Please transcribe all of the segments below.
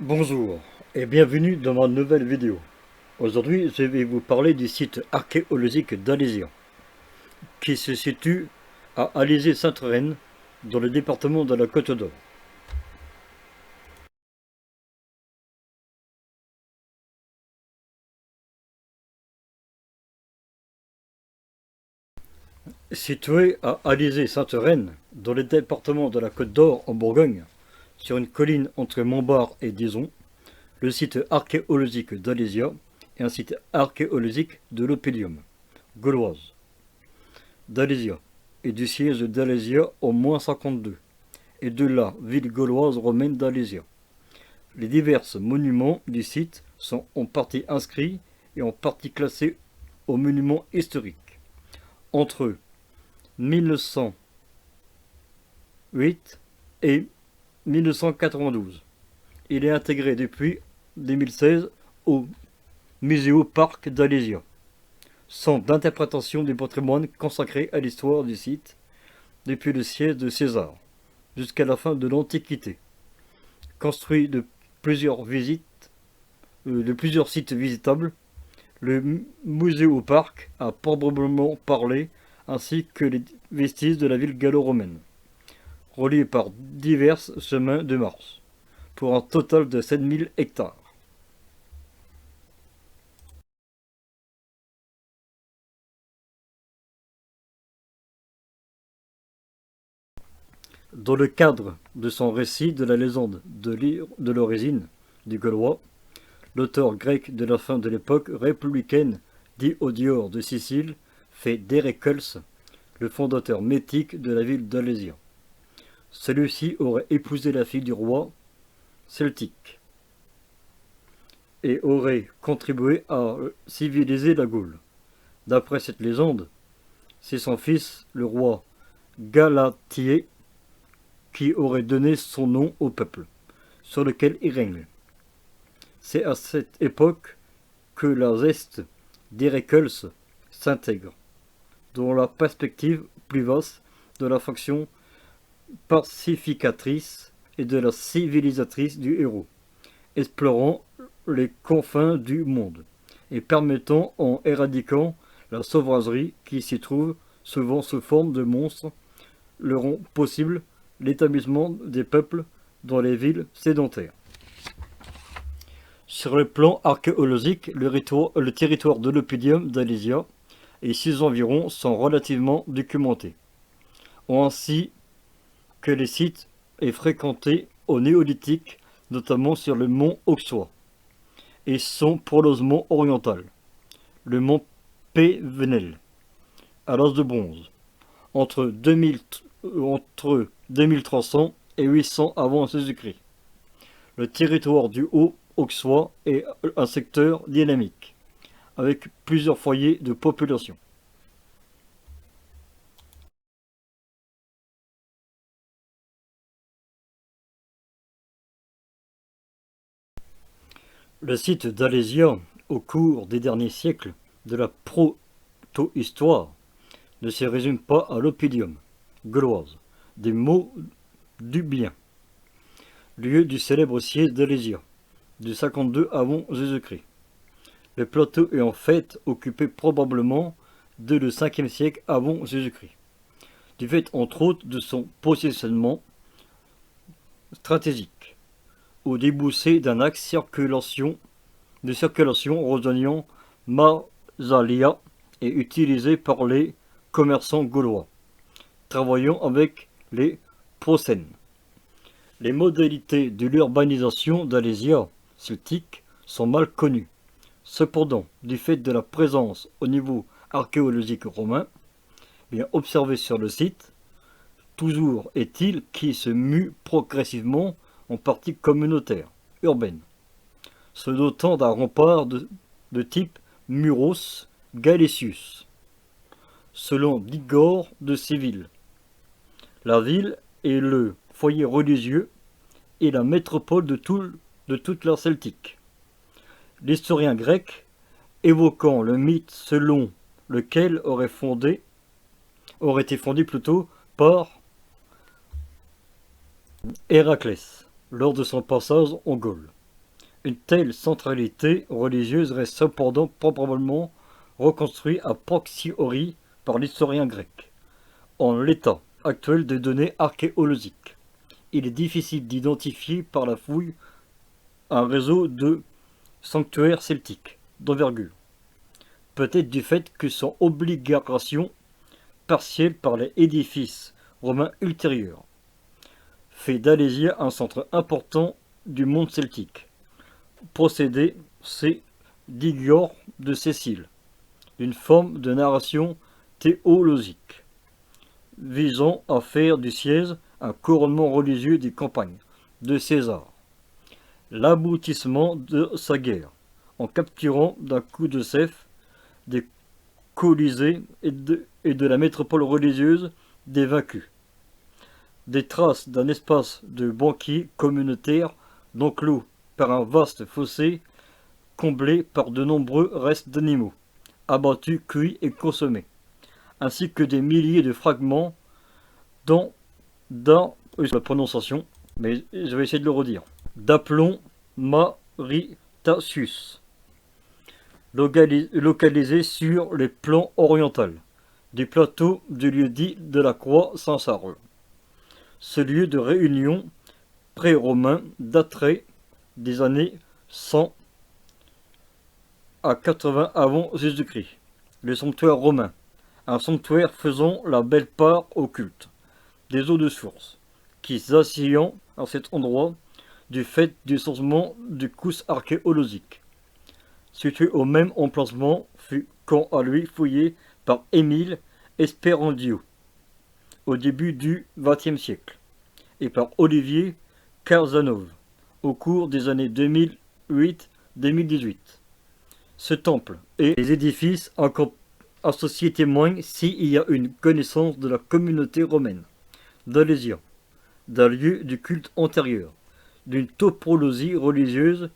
Bonjour et bienvenue dans ma nouvelle vidéo. Aujourd'hui, je vais vous parler du site archéologique d'Alésia, qui se situe à Alésé-Sainte-Reine, dans le département de la Côte d'Or. Situé à Alésé-Sainte-Reine, dans le département de la Côte d'Or en Bourgogne, sur une colline entre Montbard et Dizon, le site archéologique d'Alésia est un site archéologique de l'Opélium, gauloise, d'Alésia, et du siège d'Alésia au -52, et de la ville gauloise romaine d'Alésia. Les divers monuments du site sont en partie inscrits et en partie classés aux monuments historiques. Entre 1908 et 1992, il est intégré depuis 2016 au Muséoparc d'Alésia, centre d'interprétation du patrimoine consacré à l'histoire du site depuis le siège de César jusqu'à la fin de l'Antiquité. Construit de plusieurs sites visitables, le Muséoparc a probablement parlé ainsi que les vestiges de la ville gallo-romaine, reliés par divers chemins de marche, pour un total de 7000 hectares. Dans le cadre de son récit de la légende de l'origine du Gaulois, l'auteur grec de la fin de l'époque républicaine Diodiore de Sicile fait d'Héraclès le fondateur mythique de la ville d'Alésia. Celui-ci aurait épousé la fille du roi celtique et aurait contribué à civiliser la Gaule. D'après cette légende, c'est son fils, le roi Galathié, qui aurait donné son nom au peuple sur lequel il règne. C'est à cette époque que la geste d'Héraclès s'intègre, dans la perspective plus vaste de la fonction pacificatrice et de la civilisatrice du héros, explorant les confins du monde et permettant en éradiquant la sauvagerie qui s'y trouve souvent sous forme de monstres, le rend possible l'établissement des peuples dans les villes sédentaires. Sur le plan archéologique, le territoire de l'Oppidum d'Alésia et ses environs sont relativement documentés, ainsi que les sites est fréquenté au néolithique, notamment sur le mont Auxois et son prolongement oriental, le mont Pévenel, à l'âge de bronze, entre 2300 et 800 avant Jésus-Christ. Le territoire du Haut-Auxois est un secteur dynamique, avec plusieurs foyers de population. Le site d'Alésia, au cours des derniers siècles de la proto-histoire, ne se résume pas à l'Oppidum gauloise, des mots du bien, lieu du célèbre siège d'Alésia, du 52 avant Jésus-Christ. Le plateau est en fait occupé probablement dès le 5e siècle avant Jésus-Christ, du fait entre autres de son positionnement stratégique, au débouché d'un axe de circulation rejoignant Massalia et utilisé par les commerçants gaulois, travaillant avec les Procènes. Les modalités de l'urbanisation d'Alésia celtique sont mal connues. Cependant, du fait de la présence au niveau archéologique romain, bien observé sur le site, toujours est-il qu'il se mue progressivement en partie communautaire, urbaine, se dotant d'un rempart de type Muros Galicius, selon Digore de Séville. La ville est le foyer religieux et la métropole de toute l'art celtique. L'historien grec, évoquant le mythe selon lequel aurait été fondé plutôt par Héraclès lors de son passage en Gaule. Une telle centralité religieuse reste cependant probablement reconstruite a posteriori par l'historien grec. En l'état actuel des données archéologiques, il est difficile d'identifier par la fouille un réseau de sanctuaires celtiques d'envergure, peut-être du fait que son obligation partielle par les édifices romains ultérieurs fait d'Alésia un centre important du monde celtique. Procédé, c'est d'Igior de Cécile, une forme de narration théologique, visant à faire du siège un couronnement religieux des campagnes de César, l'aboutissement de sa guerre, en capturant d'un coup de cef des Colisées et de la métropole religieuse des vaincus. Des traces d'un espace de banquier communautaire enclos par un vaste fossé comblé par de nombreux restes d'animaux, abattus, cuits et consommés, ainsi que des milliers de fragments sur la prononciation, mais je vais essayer de le redire, d'aplomb Mauritius, localisé sur les plans oriental du plateau du lieu-dit de la Croix Saint-Sarre. Ce lieu de réunion pré-romain daterait des années 100 à 80 avant Jésus-Christ. Le sanctuaire romain, un sanctuaire faisant la belle part au culte des eaux de source, qui s'asseyant à cet endroit du fait du changement du couche archéologique. Situé au même emplacement, fut quant à lui fouillé par Émile Esperandio au début du XXe siècle et par Olivier Carzanov au cours des années 2008-2018. Ce temple et les édifices associés témoignent s'il y a une connaissance de la communauté romaine d'Alésia, d'un lieu du culte antérieur, d'une topologie religieuse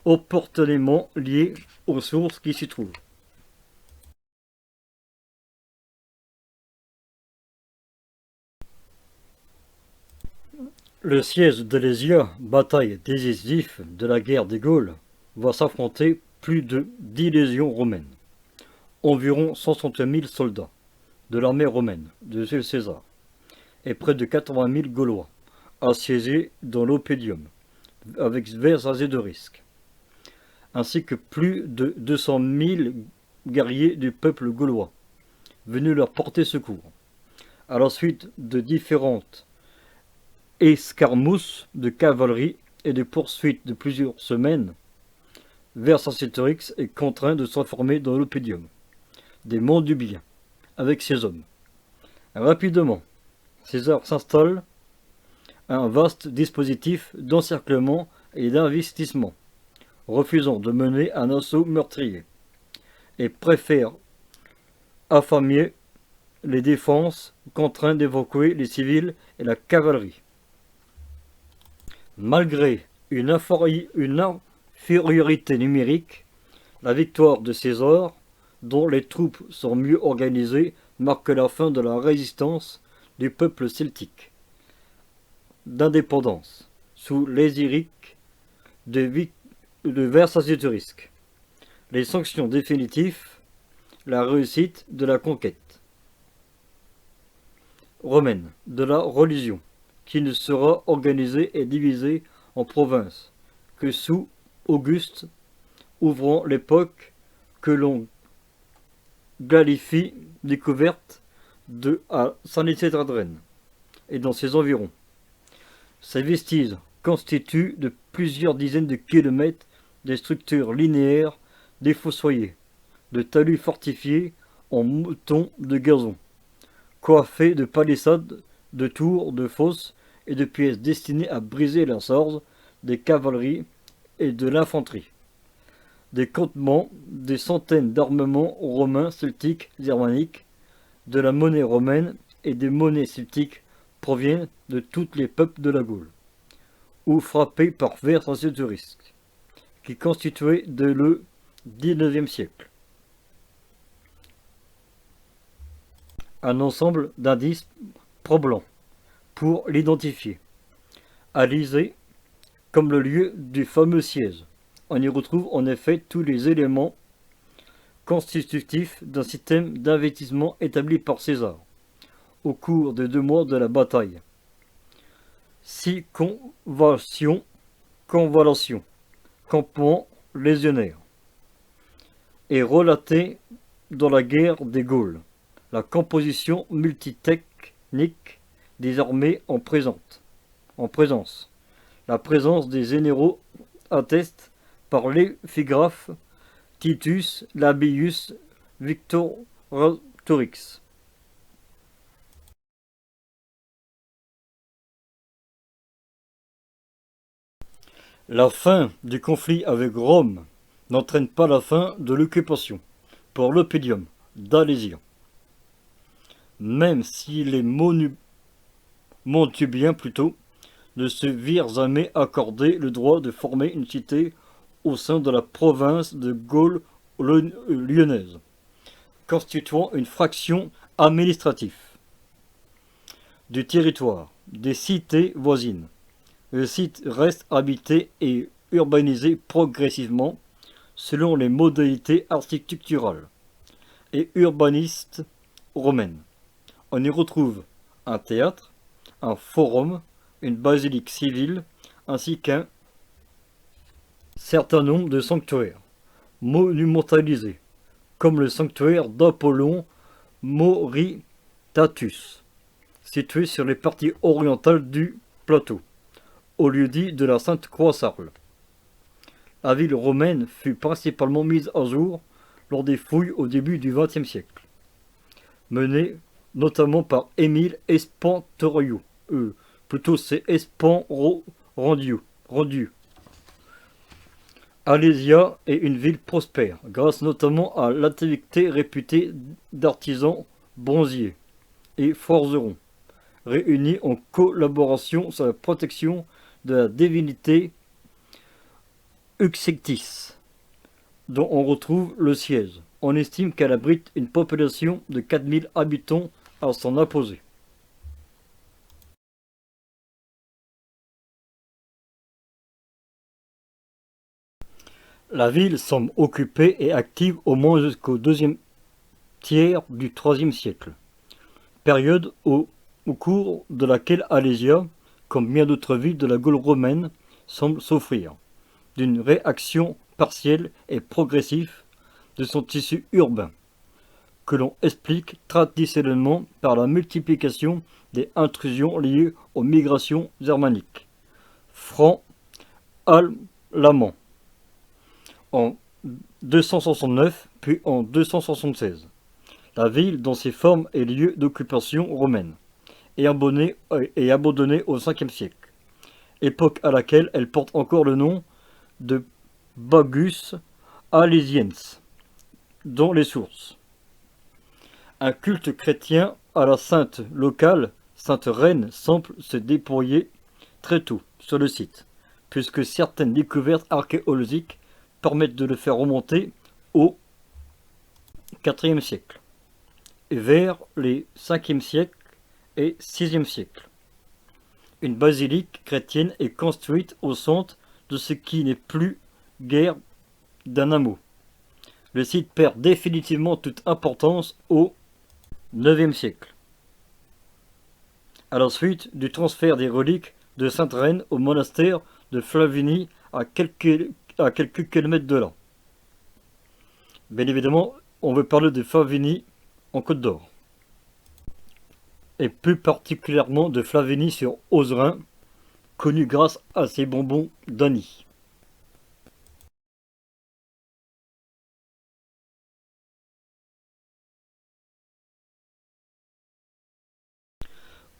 opportunément liée aux sources qui s'y trouvent. Le siège d'Alésia, bataille décisive de la guerre des Gaules, va s'affronter plus de 10 légions romaines, environ 160 000 soldats de l'armée romaine de Jules César, et près de 80 000 Gaulois, assiégés dans l'Oppidum, avec Vercingétorix, ainsi que plus de 200 000 guerriers du peuple gaulois, venus leur porter secours. À la suite de différentes escarmousses de cavalerie et de poursuites de plusieurs semaines, Vercingétorix est contraint de s'enfermer dans l'Oppidum des monts du Bien avec ses hommes. Rapidement, César s'installe un vaste dispositif d'encerclement et d'investissement, refusant de mener un assaut meurtrier, et préfère affamer les défenses, contraint d'évacuer les civils et la cavalerie. Malgré une infériorité numérique, la victoire de César, dont les troupes sont mieux organisées, marque la fin de la résistance du peuple celtique d'indépendance sous l'Ésirique de Vercingétorix. Les sanctions définitives, la réussite de la conquête romaine de la religion, qui ne sera organisée et divisée en provinces que sous Auguste, ouvrant l'époque que l'on qualifie découverte de à Saint-Nicée-Tadrène et dans ses environs. Ces vestiges constituent de plusieurs dizaines de kilomètres des structures linéaires défossoyées, de talus fortifiés en moutons de gazon, coiffés de palissades, de tours, de fosses et de pièces destinées à briser la sorge des cavaleries et de l'infanterie. Des campements, des centaines d'armements romains, celtiques, germaniques, de la monnaie romaine et des monnaies celtiques proviennent de tous les peuples de la Gaule, ou frappés par Vercingétorix, qui constituait de le XIXe siècle un ensemble d'indices probants pour l'identifier. Alizé comme le lieu du fameux siège, On y retrouve en effet tous les éléments constitutifs d'un système d'investissement établi par César au cours des 2 mois de la bataille. 6 convalescents, campements légionnaires, est relaté dans la guerre des Gaules, la composition multitechnique des armées en présence. La présence des généraux atteste par l'épigraphe Titus Labius Victoratorix. La fin du conflit avec Rome n'entraîne pas la fin de l'occupation pour l'oppidum d'Alésia. Même si les Montubiens plutôt ne se virent jamais accorder le droit de former une cité au sein de la province de Gaule lyonnaise, constituant une fraction administrative du territoire des cités voisines. Le site reste habité et urbanisé progressivement selon les modalités architecturales et urbanistes romaines. On y retrouve un théâtre, un forum, une basilique civile, ainsi qu'un certain nombre de sanctuaires monumentalisés, comme le sanctuaire d'Apollon Moritatus, situé sur les parties orientales du plateau, au lieu-dit de la Sainte-Croix-Sarle. La ville romaine fut principalement mise à jour lors des fouilles au début du XXe siècle, menées notamment par Émile Espantorio, plutôt c'est Espanrodio. Alésia est une ville prospère, grâce notamment à l'activité réputée d'artisans bronziers et forgerons, réunis en collaboration sur la protection de la divinité Uxectis, dont on retrouve le siège. On estime qu'elle abrite une population de 4000 habitants à son apogée. La ville semble occupée et active au moins jusqu'au deuxième tiers du IIIe siècle, période au cours de laquelle Alésia, comme bien d'autres villes de la Gaule romaine, semble souffrir d'une réaction partielle et progressive de son tissu urbain, que l'on explique traditionnellement par la multiplication des intrusions liées aux migrations germaniques, francs, allemands, en 269 puis en 276. La ville, dans ses formes et lieux d'occupation romaine, est abandonnée au Ve siècle, époque à laquelle elle porte encore le nom de Bagus Alésiens dans les sources. Un culte chrétien à la sainte locale, Sainte Reine, semble se déployer très tôt sur le site, puisque certaines découvertes archéologiques permettent de le faire remonter au IVe siècle, et vers les 5e siècle et 6e siècle. Une basilique chrétienne est construite au centre de ce qui n'est plus guère d'un hameau. Le site perd définitivement toute importance au IXe siècle, à la suite du transfert des reliques de Sainte Reine au monastère de Flavigny à quelques kilomètres de là. Bien évidemment, on veut parler de Flavigny en Côte d'Or, et plus particulièrement de Flavigny sur Ozerain, connu grâce à ses bonbons d'Annie.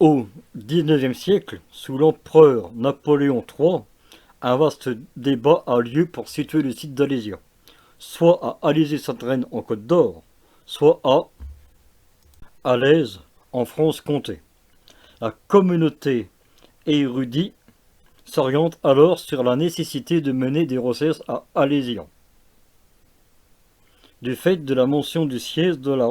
Au XIXe siècle, sous l'empereur Napoléon III, un vaste débat a lieu pour situer le site d'Alésia, soit à Alaisie-Sainte-Reine en Côte d'Or, soit à Alaize en France-Comté. La communauté érudite s'oriente alors sur la nécessité de mener des recherches à Alésia, du fait de la mention du siège de la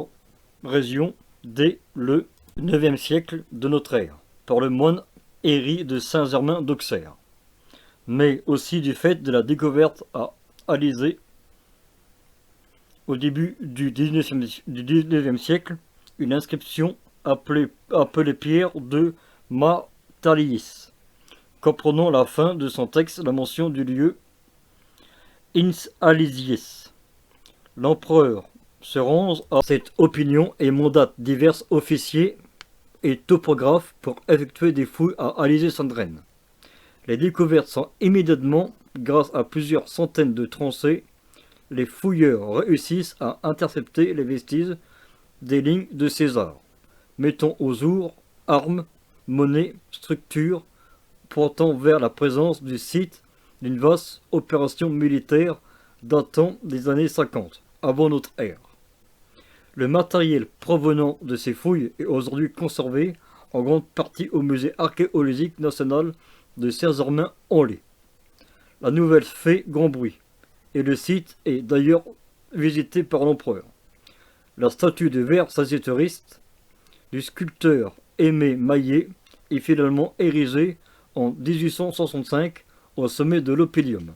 région dès le IXe siècle de notre ère, par le moine Héry de Saint-Germain d'Auxerre, mais aussi du fait de la découverte à Alizé au début du 19e siècle une inscription appelée Pierre de Mataliis, comprenant la fin de son texte la mention du lieu Ins Alisies. L'empereur se range à cette opinion et mandate divers officiers et topographes pour effectuer des fouilles à Alizé-Sandrine. Les découvertes sont immédiatement, grâce à plusieurs centaines de tranchées, les fouilleurs réussissent à intercepter les vestiges des lignes de César, mettant au jour armes, monnaies, structures, pointant vers la présence du site d'une vaste opération militaire datant des années 50, avant notre ère. Le matériel provenant de ces fouilles est aujourd'hui conservé en grande partie au musée archéologique national de Saint-Germain-en-Laye. La nouvelle fait grand bruit, et le site est d'ailleurs visité par l'empereur. La statue de Vercingétorix du sculpteur Aimé Maillet est finalement érigée en 1865 au sommet de l'Opélium.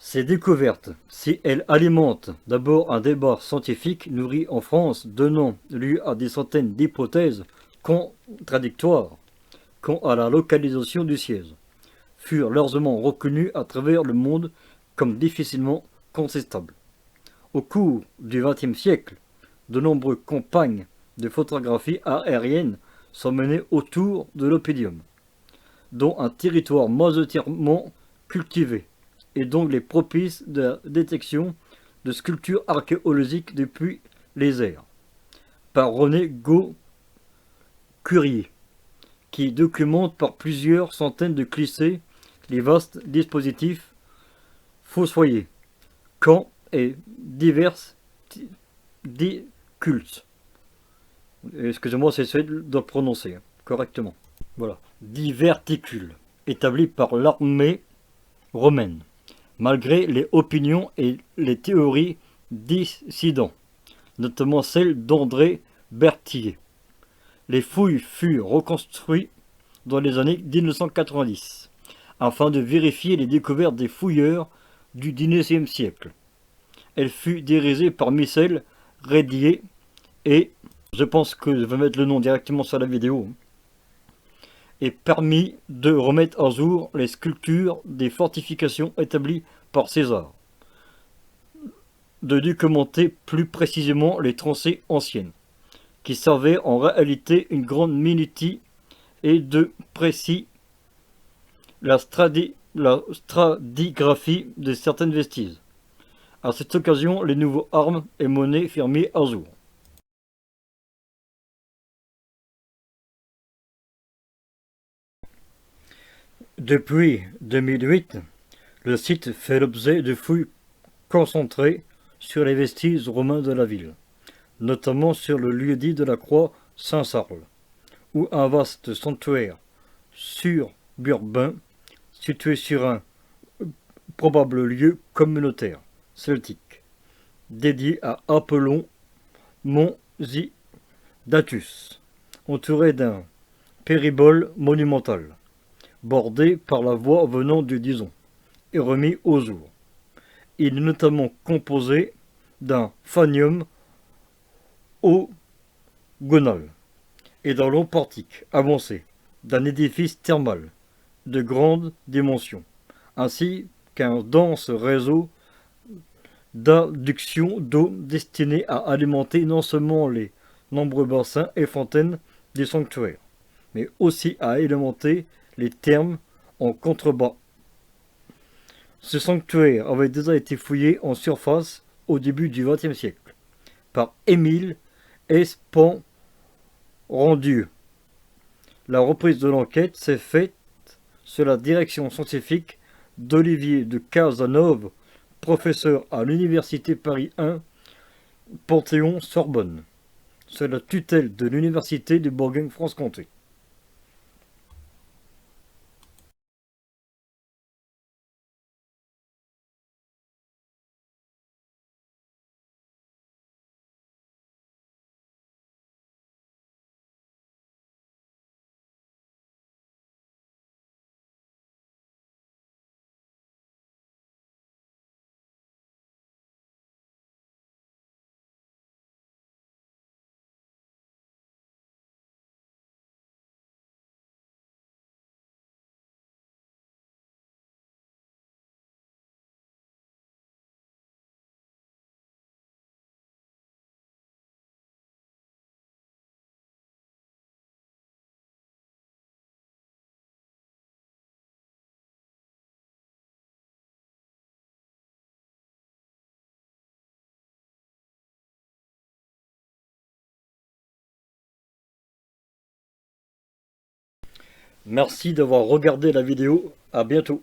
Ces découvertes, si elles alimentent d'abord un débat scientifique nourri en France, donnant lieu à des centaines d'hypothèses contradictoires quant à la localisation du siège, furent largement reconnues à travers le monde comme difficilement contestables. Au cours du XXe siècle, de nombreuses campagnes de photographie aérienne sont menées autour de l'Opélium, dont un territoire majoritairement cultivé, et donc les propices de la détection de sculptures archéologiques depuis les airs, par René Gau-Currier, qui documente par plusieurs centaines de clichés les vastes dispositifs fossoyés, camps et divers cultes. Excusez-moi, c'est celui de prononcer correctement. Voilà. Diverticules, établis par l'armée romaine, malgré les opinions et les théories dissidentes, notamment celle d'André Berthier. Les fouilles furent reconstruites dans les années 1990, afin de vérifier les découvertes des fouilleurs du XIXe siècle. Elle fut dirigée par Michel Rédier et, je pense que je vais mettre le nom directement sur la vidéo, et permis de remettre à jour les sculptures des fortifications établies par César, de documenter plus précisément les tranchées anciennes, qui servaient en réalité une grande minutie et de précis la stratigraphie de certaines vestiges. À cette occasion, les nouveaux armes et monnaies furent mis à jour. Depuis 2008, le site fait l'objet de fouilles concentrées sur les vestiges romains de la ville, notamment sur le lieu-dit de la croix Saint-Charles, où un vaste sanctuaire suburbain situé sur un probable lieu communautaire celtique, dédié à Apollon Datus, entouré d'un péribole monumental, bordé par la voie venant du Dison, et remis au jour. Il est notamment composé d'un phanium ogonal et d'un long portique avancé, d'un édifice thermal de grandes dimensions, ainsi qu'un dense réseau d'adduction d'eau destiné à alimenter non seulement les nombreux bassins et fontaines du sanctuaire, mais aussi à alimenter les thermes en contrebas. Ce sanctuaire avait déjà été fouillé en surface au début du XXe siècle par Émile Espandieu. La reprise de l'enquête s'est faite sous la direction scientifique d'Olivier de Casanove, professeur à l'Université Paris 1 Panthéon-Sorbonne, sous la tutelle de l'Université de Bourgogne-Franche-Comté. Merci d'avoir regardé la vidéo, à bientôt.